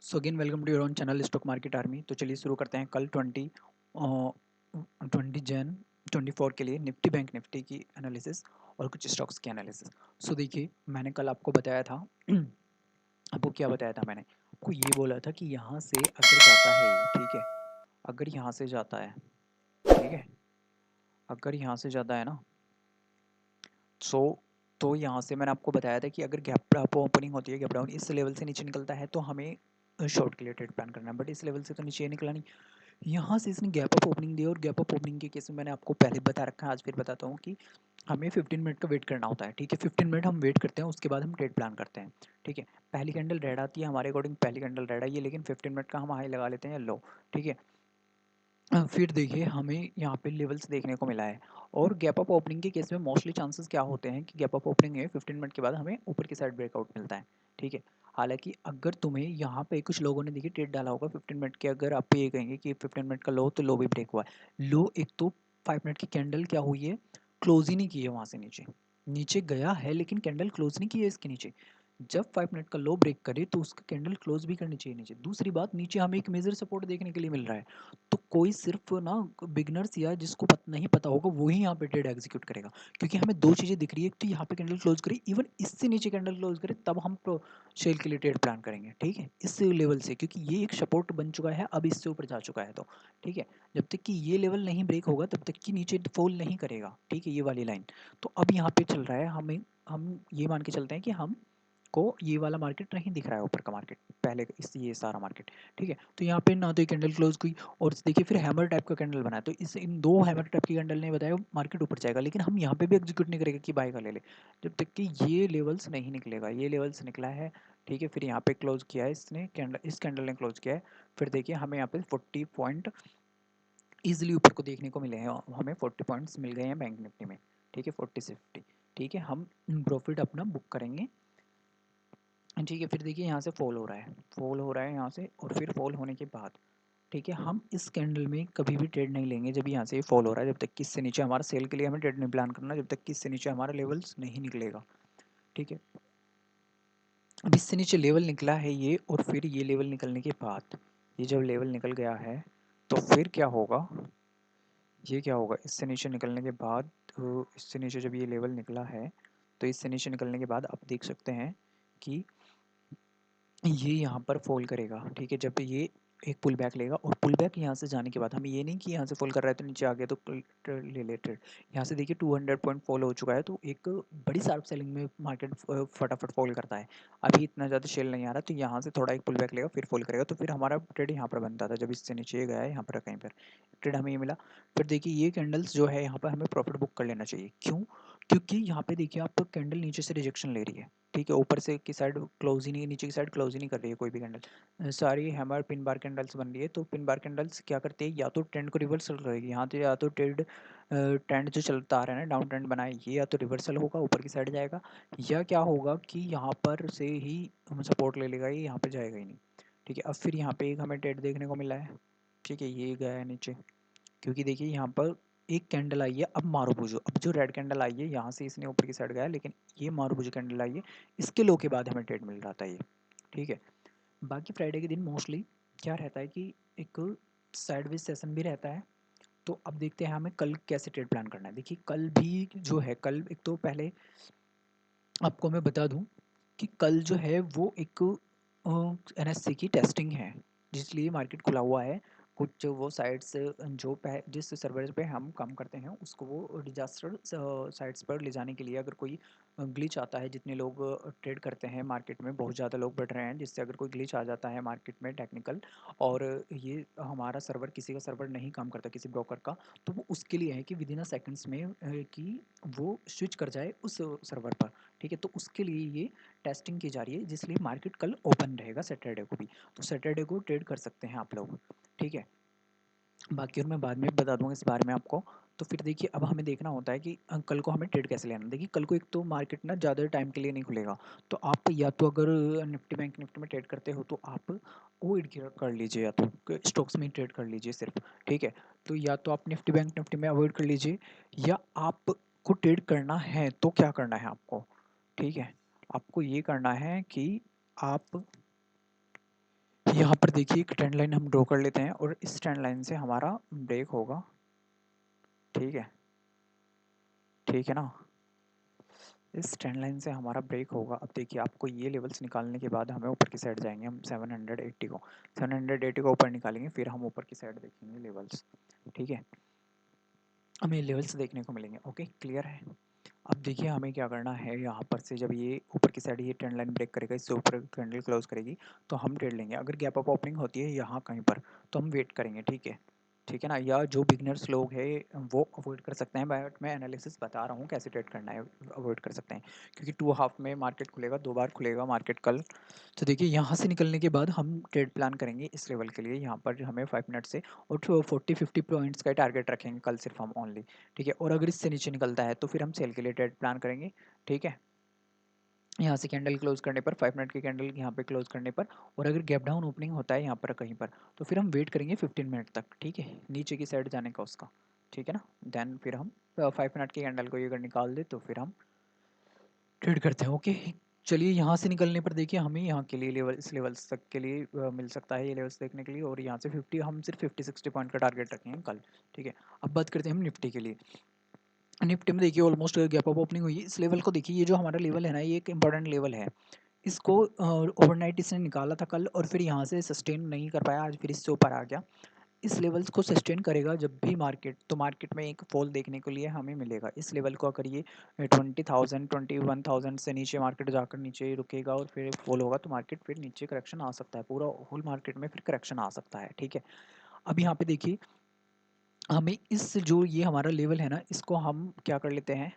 So again welcome to your own channel stock market army. तो चलिए शुरू करते हैं कल 20 जन 24 के लिए निफ्टी बैंक निफ्टी की एनालिसिस और कुछ स्टॉक्स की एनालिसिस। सो देखिए, मैंने कल आपको बताया था आपको क्या बताया था मैंने आपको ये बोला था कि यहाँ से अगर जाता है ये, ठीक है, अगर यहाँ से जाता है, ठीक है, अगर यहाँ से जाता है ना, सो तो यहाँ से मैंने आपको बताया था कि अगर गैप अप ओपनिंग होती है, गैप डाउन इस लेवल से नीचे निकलता है तो हमें शॉर्ट के लिए ट्रेड प्लान करना है। बट इस लेवल से तो नीचे निकला नहीं, यहाँ से इसने गैप अप ओपनिंग दी और गैप अप ओपनिंग के केस में मैंने आपको पहले बता रखा है, आज फिर बताता हूँ कि हमें 15 मिनट का वेट करना होता है। ठीक है, 15 मिनट हम वेट करते हैं, उसके बाद हम ट्रेड प्लान करते हैं। ठीक है, पहली कैंडल रेड आती है हमारे अकॉर्डिंग, पहली कैंडल रेड आई है, लेकिन 15 मिनट का हम हाई लगा लेते हैं लो। ठीक है, फिर देखिए हमें यहाँ पे लेवल्स देखने को मिला है और गैप अप ओपनिंग के केस में मोस्टली चांसेस क्या होते हैं कि गैप अप ओपनिंग है 15 मिनट के बाद हमें ऊपर की साइड ब्रेकआउट मिलता है। ठीक है, हालांकि अगर तुम्हें यहाँ पे कुछ लोगों ने देखिए ट्रेड डाला होगा 15 मिनट के, अगर आप ये कहेंगे कि 15 मिनट का लो तो लो भी ब्रेक हुआ है। लो एक तो 5 मिनट की कैंडल क्या हुई है, क्लोज ही नहीं की है वहाँ से नीचे, नीचे गया है लेकिन कैंडल क्लोज नहीं की है इसके नीचे। जब 5 मिनट का लो ब्रेक करे तो उसका कैंडल क्लोज भी करनी चाहिए नीचे। दूसरी बात, नीचे हमें एक मेजर सपोर्ट देखने के लिए मिल रहा है, तो कोई सिर्फ ना बिगनर्स या जिसको नहीं पता होगा वही यहाँ पे ट्रेड एग्जीक्यूट करेगा, क्योंकि हमें दो चीज़ें दिख रही है। एक तो यहाँ पे कैंडल क्लोज करे, इवन इससे नीचे कैंडल क्लोज करे, तब हम सेल के लिए ट्रेड प्लान करेंगे। ठीक है, इस लेवल से, क्योंकि ये एक सपोर्ट बन चुका है, अब इससे ऊपर जा चुका है। तो ठीक है, जब तक कि ये लेवल नहीं ब्रेक होगा तब तक कि नीचे फॉल नहीं करेगा। ठीक है, ये वाली लाइन। तो अब यहाँ पे चल रहा है, हम ये मान के चलते हैं कि हम को ये वाला मार्केट नहीं दिख रहा है, ऊपर का मार्केट पहले इस ये सारा मार्केट। ठीक है, तो यहाँ पे ना तो ये कैंडल क्लोज हुई और देखिए फिर हैमर टाइप का कैंडल बना है, तो इस इन दो हैमर टाइप की कैंडल ने बताया मार्केट ऊपर जाएगा, लेकिन हम यहाँ पे भी एग्जीक्यूट नहीं करेंगे कि बाय का ले ले जब तक कि ये लेवल्स नहीं निकलेगा। ये लेवल्स निकला है, ठीक है, फिर यहाँ पे क्लोज किया है इसने कैंडल, इस कैंडल ने क्लोज किया है। फिर देखिए हमें यहाँ पे 40 पॉइंट ईजिली ऊपर को देखने को मिले हैं, हमें 40 पॉइंट्स मिल गए हैं बैंक निफ्टी में। ठीक है, 40 से 50। ठीक है, हम प्रॉफिट अपना बुक करेंगे। ठीक है, फिर देखिए यहाँ से फॉल हो रहा है, फॉल हो रहा है यहाँ से, और फिर फॉल होने के बाद ठीक है, हम इस कैंडल में कभी भी ट्रेड नहीं लेंगे जब यहाँ से ये फॉल हो रहा है, जब तक कि इससे नीचे हमारा सेल के लिए हमें ट्रेड नहीं प्लान करना, जब तक कि इससे नीचे हमारा लेवल्स नहीं निकलेगा। ठीक है, अब इससे नीचे लेवल निकला है ये, और फिर ये लेवल निकलने के बाद, ये जब लेवल निकल गया है तो फिर क्या होगा, ये क्या होगा, इससे नीचे निकलने के बाद, इससे नीचे जब ये लेवल निकला है तो इससे नीचे निकलने के बाद आप देख सकते हैं कि ये यहाँ पर फॉल करेगा। ठीक है, जब ये एक पुल बैक लेगा, और पुल बैक यहाँ से जाने के बाद हमें ये नहीं कि यहाँ से फॉल कर रहा है तो नीचे आ गया तो ले ले ट्रेड। यहाँ से देखिए 200 पॉइंट फॉल हो चुका है, तो एक बड़ी शार्प सेलिंग में मार्केट फटाफट फॉल करता है। अभी इतना ज़्यादा शेल नहीं आ रहा, तो यहाँ से थोड़ा एक पुल बैक लेगा फिर फॉल करेगा, तो फिर हमारा ट्रेड यहाँ पर बनता था जब इससे नीचे गया है, यहाँ पर कहीं पर ट्रेड हमें ये मिला। फिर देखिए ये कैंडल्स जो है यहाँ पर हमें प्रॉफिट बुक कर लेना चाहिए। क्यों? क्योंकि यहाँ पे देखिए आप कैंडल नीचे से रिजेक्शन ले रही है। ठीक है, ऊपर से की साइड क्लोज ही नहीं, नीचे की साइड क्लोज ही नहीं कर रही है कोई भी कैंडल। सारी हैमर पिन बार कैंडल्स बन रही है, तो पिन बार कैंडल्स क्या करती है, या तो ट्रेंड को रिवर्सल करेगी यहाँ तो, या तो ट्रेंड जो चलता आ रहा है ना, डाउन ट्रेंड बना है ये, या तो रिवर्सल होगा ऊपर की साइड जाएगा, या क्या होगा कि यहाँ पर से ही हम सपोर्ट ले लेगा, ये यहाँ पर जाएगा ही नहीं। ठीक है, अब फिर यहाँ पे एक हमें ट्रेड देखने को मिला है। ठीक है, ये गया है नीचे, क्योंकि देखिए यहाँ पर एक कैंडल आई है, अब मारूबुजो, अब जो रेड कैंडल आई है यहाँ से इसने ऊपर की साइड गया, लेकिन ये मारूबुजो कैंडल आई है, इसके लो के बाद हमें ट्रेड मिल रहा था ये। ठीक है, बाकी फ्राइडे के दिन मोस्टली क्या रहता है कि एक साइडवेज सेशन भी रहता है। तो अब देखते हैं हमें कल कैसे ट्रेड प्लान करना है। देखिए कल भी जो है, कल एक तो पहले आपको मैं बता दूं कि कल जो है वो एक एनएससी की टेस्टिंग है, जिसलिए मार्केट खुला हुआ है। कुछ वो साइट्स जो जिस सर्वर पे हम काम करते हैं उसको वो डिजास्टर साइट्स पर ले जाने के लिए, अगर कोई ग्लिच आता है, जितने लोग ट्रेड करते हैं मार्केट में, बहुत ज़्यादा लोग बढ़ रहे हैं, जिससे अगर कोई ग्लिच आ जाता है मार्केट में टेक्निकल, और ये हमारा सर्वर किसी का सर्वर नहीं काम करता किसी ब्रोकर का, तो वो उसके लिए है कि विदिन अ सेकेंड्स में कि वो स्विच कर जाए उस सर्वर पर। ठीक है, तो उसके लिए ये टेस्टिंग की जा रही है, जिसलिए मार्केट कल ओपन रहेगा सैटरडे को भी, तो सैटरडे को ट्रेड कर सकते हैं आप लोग। ठीक है, बाकी और मैं बाद में बता दूंगा इस बारे में आपको। तो फिर देखिए अब हमें देखना होता है कि कल को हमें ट्रेड कैसे लेना। देखिए कल को एक तो मार्केट ना ज़्यादा टाइम के लिए नहीं खुलेगा, तो आप या तो अगर निफ्टी बैंक निफ्टी में ट्रेड करते हो तो आप वो कर लीजिए, या तो स्टॉक्स में ट्रेड कर लीजिए सिर्फ। ठीक है, तो या तो आप निफ्टी बैंक निफ्टी में अवॉइड कर लीजिए, या आपको ट्रेड करना है तो क्या करना है आपको। ठीक है, आपको ये करना है कि आप यहाँ पर देखिए एक ट्रेंड लाइन हम ड्रॉ कर लेते हैं और इस ट्रेंड लाइन से हमारा ब्रेक होगा, ठीक है, ठीक है ना। इस ट्रेंड लाइन से हमारा ब्रेक होगा। अब देखिए आपको ये लेवल्स निकालने के बाद हमें ऊपर की साइड जाएंगे, हम 780 को ऊपर निकालेंगे, फिर हम ऊपर की साइड देखेंगे लेवल्स, ठीक है, हमें लेवल्स देखने को मिलेंगे। ओके, क्लियर है। अब देखिए हमें क्या करना है, यहाँ पर से जब ये ऊपर की साइड ये ट्रेंड लाइन ब्रेक करेगा, इससे ऊपर कैंडल क्लोज करेगी तो हम ट्रेड लेंगे। अगर गैप अप ओपनिंग होती है यहाँ कहीं पर तो हम वेट करेंगे, ठीक है, ठीक है ना। या जो बिगनर्स लोग हैं वो अवॉइड कर सकते हैं, बट मैं एनालिसिस बता रहा हूँ कैसे ट्रेड करना है, अवॉइड कर सकते हैं, क्योंकि 2 हाफ में मार्केट खुलेगा, 2 बार खुलेगा मार्केट कल। तो देखिए यहाँ से निकलने के बाद हम ट्रेड प्लान करेंगे इस लेवल के लिए, यहाँ पर हमें 5 मिनट से और 40-50 पॉइंट्स का टारगेट रखेंगे कल सिर्फ हम ओनली, ठीक है। और अगर इससे नीचे निकलता है तो फिर हम सेल के लिए ट्रेड प्लान करेंगे, ठीक है। यहाँ से कैंडल क्लोज करने पर 5 मिनट की कैंडल यहाँ पे क्लोज करने पर, और अगर गैप डाउन ओपनिंग होता है यहाँ पर कहीं पर तो फिर हम वेट करेंगे 15 मिनट तक, ठीक है, नीचे की साइड जाने का उसका, ठीक है ना। देन फिर हम 5 मिनट की कैंडल को ये अगर निकाल दे तो फिर हम ट्रेड करते हैं। ओके, चलिए यहाँ से निकलने पर देखिए हमें यहाँ के लिए लेवल, इस लेवल्स तक के लिए मिल सकता है ये लेवल्स देखने के लिए, और यहाँ से 50 हम सिर्फ 50-60 पॉइंट का टारगेट रखेंगे कल, ठीक है। अब बात करते हैं हम निफ्टी के लिए। निफ्टी में देखिए ऑलमोस्ट गैप अप ओपनिंग हुई है, इस लेवल को देखिए, ये जो हमारा लेवल है ना, ये एक इंपॉर्टेंट लेवल है। इसको ओवरनाइट इसने निकाला था कल और फिर यहाँ से सस्टेन नहीं कर पाया, आज फिर इससे ऊपर आ गया। इस लेवल्स को सस्टेन करेगा जब भी मार्केट, तो मार्केट में एक फॉल देखने के लिए हमें मिलेगा। इस लेवल को अगर ये 20,000 21,000 से नीचे मार्केट जाकर नीचे रुकेगा और फिर फॉल होगा तो मार्केट फिर नीचे करेक्शन आ सकता है, पूरा होल मार्केट में फिर करेक्शन आ सकता है, ठीक है। अब यहाँ पे देखिए हमें इस जो ये हमारा लेवल है ना, इसको हम क्या कर लेते हैं,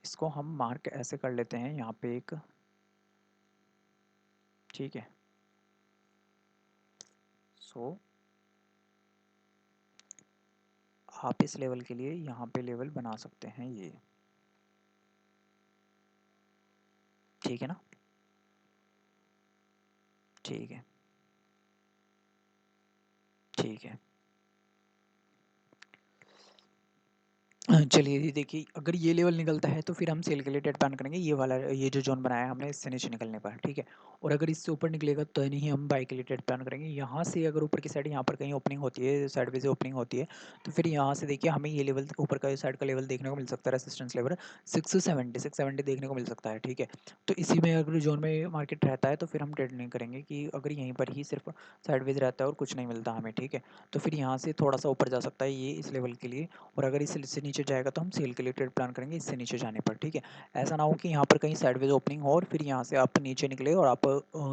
इसको हम मार्क ऐसे कर लेते हैं यहाँ पे एक, ठीक है। सो आप इस लेवल के लिए यहाँ पे लेवल बना सकते हैं ये, ठीक है ना, ठीक है, ठीक है। चलिए ये देखिए अगर ये लेवल निकलता है तो फिर हम सेल के लिए ट्रेड प्लान करेंगे, ये वाला ये जो जोन बनाया है हमने इससे नीचे निकलने पर, ठीक है। और अगर इससे ऊपर निकलेगा तो नहीं हम बाई के लिए ट्रेड प्लान करेंगे। यहाँ से अगर ऊपर की साइड यहाँ पर कहीं ओपनिंग होती है, साइडवेज ओपनिंग होती है, तो फिर यहाँ से देखिए हमें ये लेवल ऊपर का साइड का लेवल देखने को मिल सकता है, रेसिस्टेंस लेवल 670 देखने को मिल सकता है, ठीक है। तो इसी में अगर जोन में मार्केट रहता है तो फिर हम ट्रेड नहीं करेंगे, कि अगर यहीं पर ही सिर्फ साइडवेज रहता है और कुछ नहीं मिलता हमें, ठीक है, तो फिर यहाँ से थोड़ा सा ऊपर जा सकता है ये इस लेवल के लिए, और अगर इससे नीचे जाएगा तो हम सेल के लिए ट्रेड प्लान करेंगे इससे नीचे जाने पर, ठीक है। ऐसा ना हो कि यहाँ पर कहीं साइडवेज ओपनिंग हो और फिर यहाँ से आप नीचे निकले और आप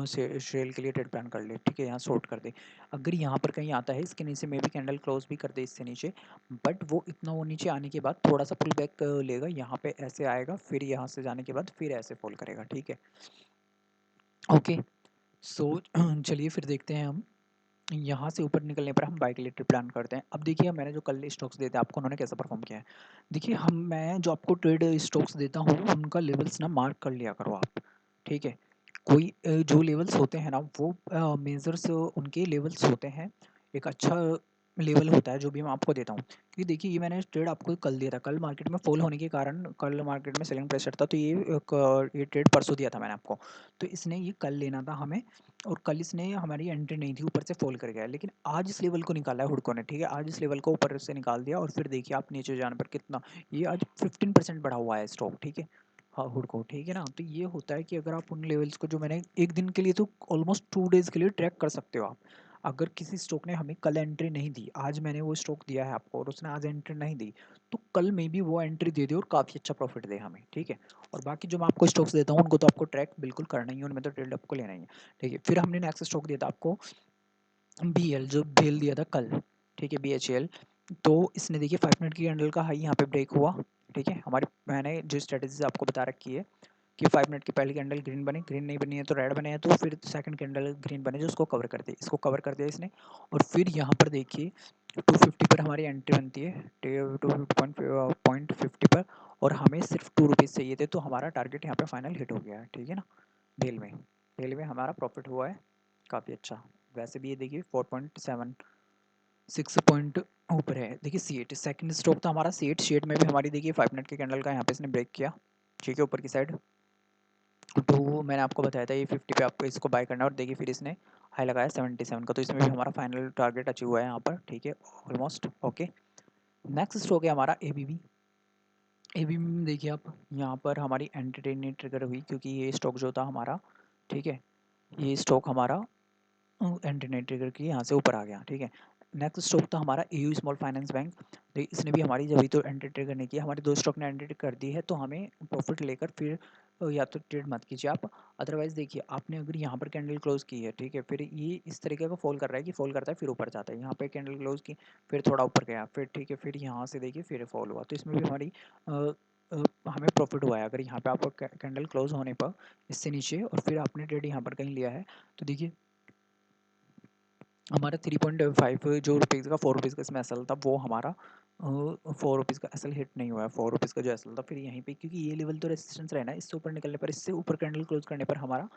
सेल के लिए ट्रेड प्लान कर ले, ठीक है, यहाँ शॉर्ट कर दे। अगर यहाँ पर कहीं आता है इसके नीचे में भी कैंडल क्लोज भी कर दे इससे नीचे, बट वो इतना वो नीचे आने के बाद थोड़ा सा पुल बैक लेगा, यहाँ पे ऐसे आएगा, फिर यहाँ से जाने के बाद फिर ऐसे फॉल करेगा, ठीक है। ओके, सो चलिए फिर देखते हैं हम यहाँ से ऊपर निकलने पर हम बाय के लिए ट्रेड प्लान करते हैं। अब देखिए मैंने जो कल स्टॉक्स देते हैं आपको, उन्होंने कैसा परफॉर्म किया है। देखिए मैं जो आपको ट्रेड स्टॉक्स देता हूँ उनका लेवल्स ना मार्क कर लिया करो आप, ठीक है। कोई जो लेवल्स होते हैं ना वो मेजर्स उनके लेवल्स होते हैं, एक अच्छा लेवल होता है जो भी मैं आपको देता हूँ। क्योंकि देखिए ये मैंने ट्रेड आपको कल दिया था, कल मार्केट में फॉल होने के कारण कल मार्केट में सेलिंग प्रेशर था, तो ये ट्रेड परसों दिया था मैंने आपको। तो इसने ये कल लेना था हमें, और कल इसने हमारी एंट्री नहीं थी, ऊपर से फॉल कर गया, लेकिन आज इस लेवल को निकाला है हुडको ने, ठीक है, आज इस लेवल को ऊपर से निकाल दिया और फिर देखिए आप नीचे जाने पर कितना, ये आज 15% बढ़ा हुआ है स्टॉक, ठीक है, हाँ हुडको, ठीक है ना। तो ये होता है कि अगर आप उन लेवल्स को जो मैंने एक दिन के लिए तो ऑलमोस्ट 2 डेज के लिए ट्रैक कर सकते हो आप। अगर किसी स्टॉक ने हमें कल एंट्री नहीं दी, आज मैंने वो स्टॉक दिया है आपको और उसने आज एंट्री नहीं दी, तो कल में भी वो एंट्री दे दे और काफ़ी अच्छा प्रॉफिट दे हमें, ठीक है। और बाकी जो मैं आपको स्टॉक्स देता हूँ उनको तो आपको ट्रैक बिल्कुल करना ही है, उनमें तो ट्रेड आपको लेना ही है, ठीक है। फिर हमने नेक्स्ट स्टॉक दिया था आपको BL, जो बेल दिया था कल, ठीक है, BHEL। तो इसने देखिए 5 मिनट की कैंडल का हाई यहाँ पे ब्रेक हुआ, ठीक है। हमारे मैंने जो स्ट्रेटेजी आपको बता रखी है कि 5 मिनट की पहली कैंडल ग्रीन बने, ग्रीन नहीं बनी है तो रेड बने हैं, तो फिर सेकंड कैंडल ग्रीन बने जो उसको कवर कर दे, इसको कवर कर दिया इसने। और फिर यहाँ पर देखिए 250 पर हमारी एंट्री बनती है, 250 पर, और हमें सिर्फ ₹2 चाहिए थे, तो हमारा टारगेट यहाँ पे फाइनल हिट हो गया है, ठीक है ना। बेल में हमारा प्रॉफिट हुआ है काफ़ी अच्छा। वैसे भी ये देखिए 4.7 6 पॉइंट ऊपर है। देखिए C8 सेकंड स्टॉक था हमारा C8 में भी हमारी देखिए 5 मिनट की कैंडल का यहाँ पे इसने ब्रेक किया, ठीक है, ऊपर की साइड। तो मैंने आपको बताया था ये 50 पे आपको इसको बाय करना है, और देखिए फिर इसने हाई लगाया 77 का, तो इसमें भी हमारा फाइनल टारगेट अचीव हुआ है यहाँ पर, ठीक है, ऑलमोस्ट ओके। नेक्स्ट स्टॉक है हमारा एबीबी। एबीबी में देखिए आप, यहाँ पर हमारी एंट्री नहीं ट्रिगर हुई क्योंकि ये स्टॉक जो था हमारा, ठीक है, ये स्टॉक हमारा एंट्री नहीं ट्रिगर की यहाँ से ऊपर आ गया, ठीक है। नेक्स्ट स्टॉक था हमारा एयू स्मॉल फाइनेंस बैंक, तो इसने भी हमारी जब तो एंट्री ट्रिगर नहीं किया, हमारे दो स्टॉक ने एंट्री कर दी है, तो हमें प्रॉफिट लेकर फिर या तो ट्रेड मत कीजिए आप। अदरवाइज देखिए, आपने अगर यहाँ पर कैंडल क्लोज की है, ठीक है, फिर ये इस तरीके का फॉल कर रहा है कि फॉल करता है फिर ऊपर जाता है, यहाँ पे कैंडल क्लोज की, फिर थोड़ा ऊपर गया, फिर ठीक है, फिर यहाँ से देखिए फिर फॉल हुआ, तो इसमें भी हमारी हमें प्रॉफिट हुआ है। अगर यहाँ पे आपको कैंडल क्लोज होने पर इससे नीचे और फिर आपने ट्रेड यहाँ पर कहीं लिया है, तो देखिए हमारा 3.5 जो रुपीज़ का 4 रुपीज़ का इसमें एसल था, वो हमारा 4 रुपीज़ का एसल हिट नहीं हुआ है। 4 रुपीज़ का जो एसल था, फिर यहीं पे क्योंकि ये लेवल तो रेजिस्टेंस रहना है, इससे ऊपर निकलने पर, इससे ऊपर कैंडल क्लोज करने पर हमारा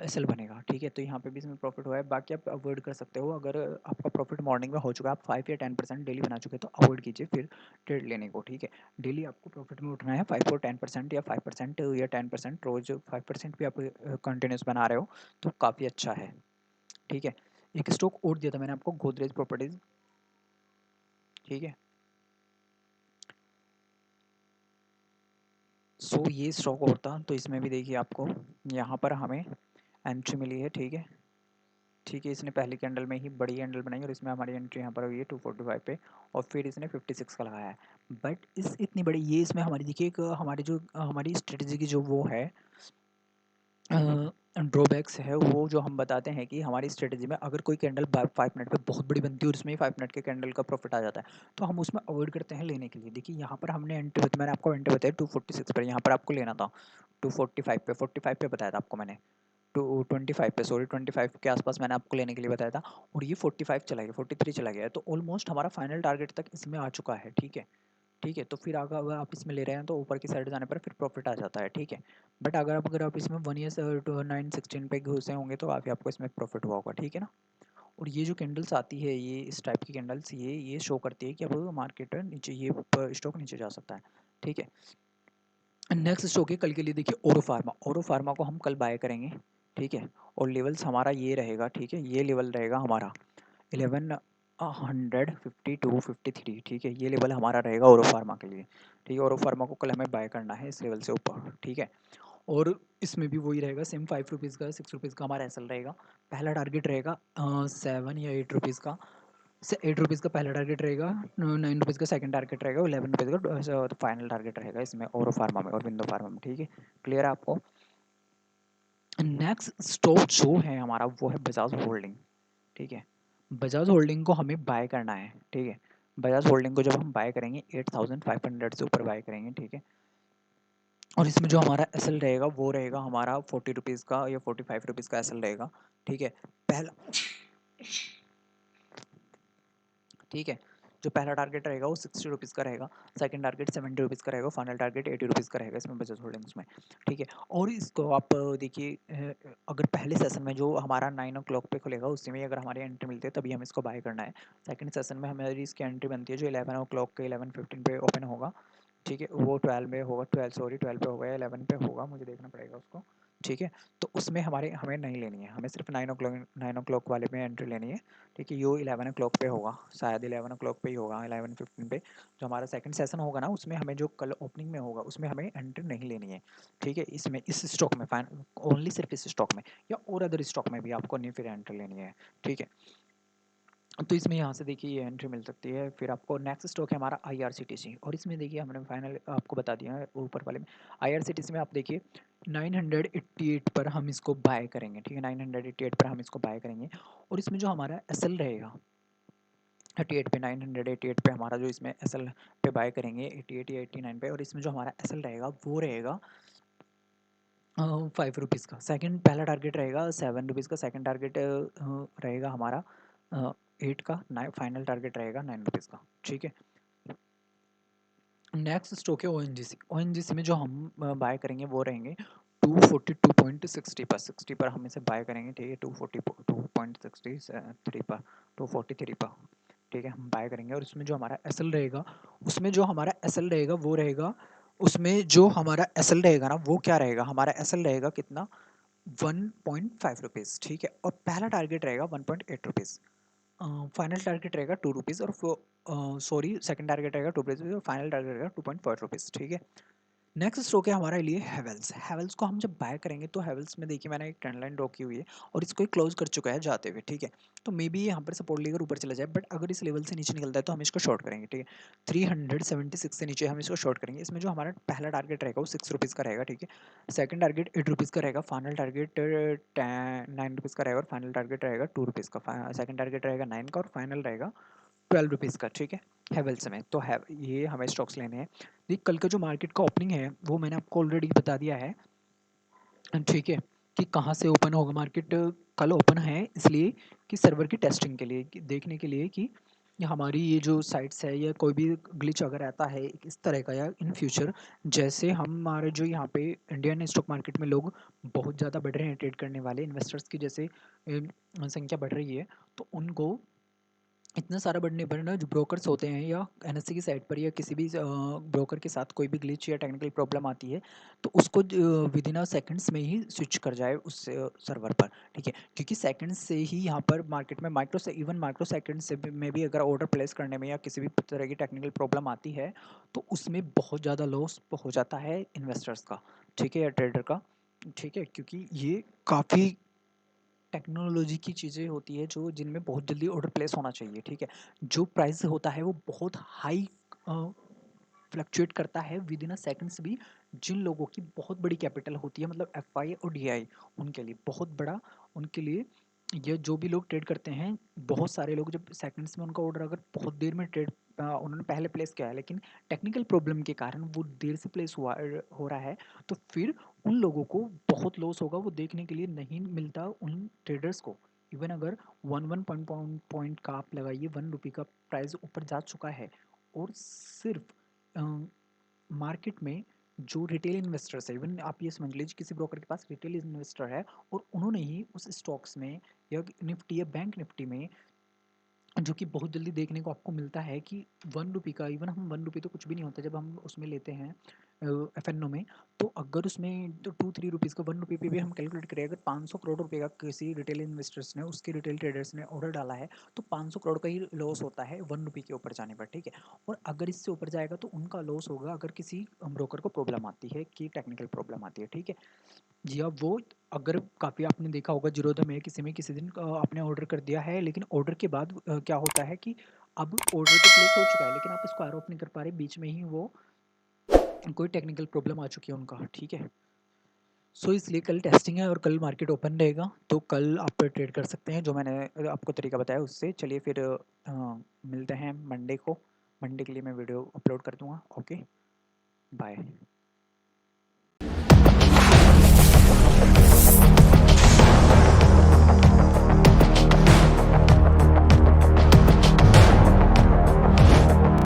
एसल बनेगा, ठीक है। तो यहाँ पे भी इसमें प्रॉफिट हुआ है। बाकी आप अवॉइड कर सकते हो, अगर आपका प्रॉफिट मॉर्निंग में हो चुका है, आप 5 या 10% डेली बना चुके, तो अवॉइड कीजिए फिर ट्रेड लेने को, ठीक है। डेली आपको प्रॉफिट में उठना है 5 और 10% या 5% या 10%, रोज 5% भी आप कंटिन्यूस बना रहे हो तो काफ़ी अच्छा है, ठीक है। एक स्टॉक और दिया था मैंने आपको, गोदरेज प्रॉपर्टीज, ठीक है। सो ये स्टॉक और था, तो इसमें भी देखिए आपको यहाँ पर हमें एंट्री मिली है, ठीक है, ठीक है। इसने पहली कैंडल में ही बड़ी कैंडल बनाई और इसमें हमारी एंट्री यहाँ पर हुई है 245 पे, और फिर इसने 56 का लगाया है। बट इस इतनी बड़ी ये इसमें हमारी देखिए एक हमारी जो हमारी स्ट्रेटजी की जो वो है ड्रॉबैक्स है, वो जो हम बताते हैं कि हमारी स्ट्रेटजी में अगर कोई कैंडल 5 मिनट पे बहुत बड़ी बनती है और उसमें ही 5 मिनट के कैंडल का प्रॉफिट आ जाता है, तो हम उसमें अवॉइड करते हैं लेने के लिए। देखिए यहाँ पर हमने एंट्री, मैंने आपको एंट्री बताया 246 पर, यहाँ पर आपको लेना था 245 पे, 45 पे बताया था आपको मैंने, 25 पे, सॉरी 25 के आसपास मैंने आपको लेने के लिए बताया था, और ये 45 चला गया, 43 चला गया है, तो ऑलमोस्ट हमारा फाइनल टारगेट तक इसमें आ चुका है, ठीक है, ठीक है। तो फिर अगर आप इसमें ले रहे हैं तो ऊपर की साइड जाने पर फिर प्रॉफिट आ जाता है, ठीक है। बट अगर आप इसमें 1 ईयर 9 16 पे घुसे होंगे तो काफ़ी आपको इसमें प्रॉफिट हुआ होगा, ठीक है ना। और ये जो कैंडल्स आती है, ये इस टाइप की कैंडल्स, ये शो करती है कि अब मार्केट नीचे, ये स्टॉक नीचे जा सकता है, ठीक है। नेक्स्ट स्टॉक है कल के लिए, देखिए ओरो फार्मा। ओरो फार्मा को हम कल बाय करेंगे, ठीक है, और लेवल्स हमारा ये रहेगा, ठीक है, ये लेवल रहेगा हमारा 1152 53, ठीक है, ये लेवल हमारा रहेगा ओरो फार्मा के लिए, ठीक है। ओरो फार्मा को कल हमें बाय करना है इस लेवल से ऊपर, ठीक है। और इसमें भी वही रहेगा सेम, 5 रुपीज़ का 6 रुपीज़ का हमारा एसल रहेगा। पहला टारगेट रहेगा 7 या 8 रुपीज़ का, से 8 रुपीज़ का पहला टारगेट रहेगा, 9 रुपीज़ का सेकंड टारगेट रहेगा, 11 रुपीज़ का फाइनल टारगेट रहेगा इसमें ओरो फार्मा में और विंडो फार्मा में, ठीक है। क्लियर है आपको। नेक्स्ट स्टॉक जो है हमारा वो है बजाज होल्डिंग, ठीक है। बजाज होल्डिंग को हमें बाय करना है, ठीक है। बजाज होल्डिंग को जब हम बाय करेंगे 8500 से ऊपर बाय करेंगे, ठीक है। और इसमें जो हमारा एसल रहेगा वो रहेगा हमारा 40 रुपीज़ का या 45 रुपीज़ का एसल रहेगा, ठीक है। पहला, ठीक है, जो पहला टारगेट रहेगा वो 60 रुपीज़ का रहेगा, सेकंड टारगेट 70 रुपीज़ का रहेगा, फाइनल टारगेट 80 रुपीज़ का रहेगा इसमें बजाज होल्डिंग्स में, ठीक है। और इसको आप देखिए, अगर पहले सेशन में जो हमारा 9 o'clock पे खुलेगा उसी में अगर हमारी एंट्री मिलती है तभी हमें इसको बाय करना है। सेकंड सेशन में हमारी इसकी एंट्री बनती है जो 11 o'clock के 11:15 पे ओपन होगा, ठीक है, वो 12 में होगा, 12 पे होगा या 11 पे होगा, मुझे देखना पड़ेगा उसको, ठीक है। तो उसमें हमें नहीं लेनी है, हमें सिर्फ 9 o'clock वाले में एंट्री लेनी है, ठीक है। यो 11 o'clock पे होगा, शायद 11 o'clock पे ही होगा, 11:15 पे जो हमारा सेकंड सेशन होगा ना, उसमें हमें जो कल ओपनिंग में होगा उसमें हमें एंट्री नहीं लेनी है, ठीक है। इसमें इस स्टॉक में फाइन ओनली सिर्फ इस स्टॉक में, या और अदर स्टॉक में भी आपको नहीं फिर एंट्री लेनी है, ठीक है। तो इसमें यहाँ से देखिए ये एंट्री मिल सकती है। फिर आपको नेक्स्ट स्टॉक है हमारा आईआरसीटीसी, और इसमें देखिए हमने फाइनल आपको बता दिया है ऊपर वाले में। आईआरसीटीसी में आप देखिए 988 पर हम इसको बाय करेंगे, ठीक है, 988 पर हम इसको बाय करेंगे। और इसमें जो हमारा एसएल रहेगा 88 पे, 988 पे हमारा जो इसमें एसएल पे बाय करेंगे 88 या 89 पे, और इसमें जो हमारा एसएल रहेगा वो रहेगा 5 रुपीज़ का। सेकंड पहला टारगेट रहेगा 7 रुपीज़ का, सेकंड टारगेट रहेगा हमारा 8 का, फाइनल टारगेट रहेगा 9 रुपीज़ का, ठीक है। नेक्स्ट स्टॉक है ओएनजीसी। ओएनजीसी में जो हम बाय करेंगे वो रहेंगे 242.60 पर, 60 पर हम इसे बाय करेंगे, ठीक है, 242.63 पर, 243 पर, ठीक है, हम बाय करेंगे। और उसमें जो हमारा एसएल रहेगा, उसमें जो हमारा एसएल रहेगा वो रहेगा, उसमें जो हमारा एसएल रहेगा ना वो क्या रहेगा, हमारा एसएल रहेगा कितना, 1.5 रुपीज़, ठीक है। और पहला टारगेट रहेगा 1.8 रुपीज़, फाइनल टारगेट रहेगा 2 रुपीज़, और सॉरी सेकंड टारगेट रहेगा 2 रुपीज़ और फाइनल टारगेट रहेगा 2.5 रुपीज़, ठीक है। नेक्स्ट स्टॉक है हमारे लिए हेवेल्स। हेवेल्स को हम जब बाय करेंगे तो हेवेल्स में देखिए मैंने एक ट्रेंड लाइन ड्रॉ की हुई है और इसको ही क्लोज कर चुका है जाते हुए, ठीक है। तो मे बी यहाँ पर सपोर्ट लेकर ऊपर चला जाए, बट अगर इस लेवल से नीचे निकलता है तो हम इसको शॉर्ट करेंगे, ठीक है। 376 से नीचे हम इसको शॉर्ट करेंगे। इसमें जो हमारा पहला टारगेट रहेगा वो 6 रुपीज़ का रहेगा, ठीक है। सेकंड टारगेट 8 रुपीज़ का रहेगा, फाइनल टारगेट 9 रुपीज़ का रहेगा और फाइनल टारगेट रहेगा 2 रुपीज़ का। सेकंड टारगेट रहेगा 9 का और फाइनल रहेगा 12 रुपीज़ का, ठीक है। हेवेल्स में तो है ये हमें स्टॉक्स लेने हैं। देखिए कल का जो मार्केट का ओपनिंग है वो मैंने आपको ऑलरेडी बता दिया है, ठीक है, कि कहाँ से ओपन होगा मार्केट। कल ओपन है इसलिए कि सर्वर की टेस्टिंग के लिए, कि देखने के लिए कि ये हमारी ये जो साइट्स है या कोई भी ग्लिच अगर आता है इस तरह का या इन फ्यूचर, जैसे हमारे जो यहाँ पे इंडियन स्टॉक मार्केट में लोग बहुत ज़्यादा बढ़ रहे हैं ट्रेड करने वाले इन्वेस्टर्स की, जैसे संख्या बढ़ रही है, तो उनको इतना सारा बढ़ने पर ना जो ब्रोकर्स होते हैं या एनएससी की साइट पर या किसी भी ब्रोकर के साथ कोई भी ग्लिच या टेक्निकल प्रॉब्लम आती है तो उसको विद इन अ सेकंड्स में ही स्विच कर जाए उस सर्वर पर, ठीक है। क्योंकि सेकंड्स से ही यहाँ पर मार्केट में इवन माइक्रो सेकंड से में भी अगर ऑर्डर प्लेस करने में या किसी भी तरह की टेक्निकल प्रॉब्लम आती है तो उसमें बहुत ज़्यादा लॉस हो जाता है इन्वेस्टर्स का, ठीक है, या ट्रेडर का, ठीक है। क्योंकि ये काफ़ी टेक्नोलॉजी की चीज़ें होती है जो जिनमें बहुत जल्दी ऑर्डर प्लेस होना चाहिए, ठीक है। जो प्राइस होता है वो बहुत हाई फ्लक्चुएट करता है विद इन अ सेकंड्स भी। जिन लोगों की बहुत बड़ी कैपिटल होती है, मतलब एफआई और डीआई, उनके लिए बहुत बड़ा, उनके लिए ये जो भी लोग ट्रेड करते हैं, बहुत सारे लोग जब सेकंड्स में उनका ऑर्डर अगर बहुत देर में ट्रेड उन्होंने पहले प्लेस किया है लेकिन टेक्निकल प्रॉब्लम के कारण वो देर से प्लेस हो रहा है, तो फिर उन लोगों को बहुत लॉस होगा, वो देखने के लिए नहीं मिलता उन ट्रेडर्स को। इवन अगर वन पॉइंट का आप लगाइए, 1 रुपये का प्राइस ऊपर जा चुका है और सिर्फ मार्केट में जो रिटेल इन्वेस्टर्स है, इवन आप ये समझ लीजिए किसी ब्रोकर के पास रिटेल इन्वेस्टर है और उन्होंने ही उस स्टॉक्स में या निफ्टी या बैंक निफ्टी में, जो कि बहुत जल्दी देखने को आपको मिलता है कि 1 रुपये का, इवन हम 1 रुपये तो कुछ भी नहीं होता जब हम उसमें लेते हैं एफ एन ओ में, तो अगर उसमें तो 2-3 रुपीज़ का 1 रुपये पे भी हम कैलकुलेट करें, अगर 500 करोड़ रुपए का किसी रिटेल इन्वेस्टर्स ने, उसके रिटेल ट्रेडर्स ने ऑर्डर डाला है तो 500 करोड़ का ही लॉस होता है 1 रुपये के ऊपर जाने पर, ठीक है। और अगर इससे ऊपर जाएगा तो उनका लॉस होगा अगर किसी ब्रोकर को प्रॉब्लम आती है, कि टेक्निकल प्रॉब्लम आती है, ठीक है। जी हाँ, वो अगर काफ़ी आपने देखा होगा जीरोधा में किसी में किसी दिन आपने ऑर्डर कर दिया है, लेकिन ऑर्डर के बाद क्या होता है कि अब ऑर्डर तो प्लेस हो चुका है लेकिन आप इसको आरोप नहीं कर पा रहे, बीच में ही वो कोई टेक्निकल प्रॉब्लम आ चुकी है उनका, ठीक है। सो इसलिए कल टेस्टिंग है और कल मार्केट ओपन रहेगा, तो कल आप ट्रेड कर सकते हैं जो मैंने आपको तरीका बताया उससे। चलिए फिर मिलते हैं मंडे को। मंडे के लिए मैं वीडियो अपलोड कर दूंगा। Okay, bye.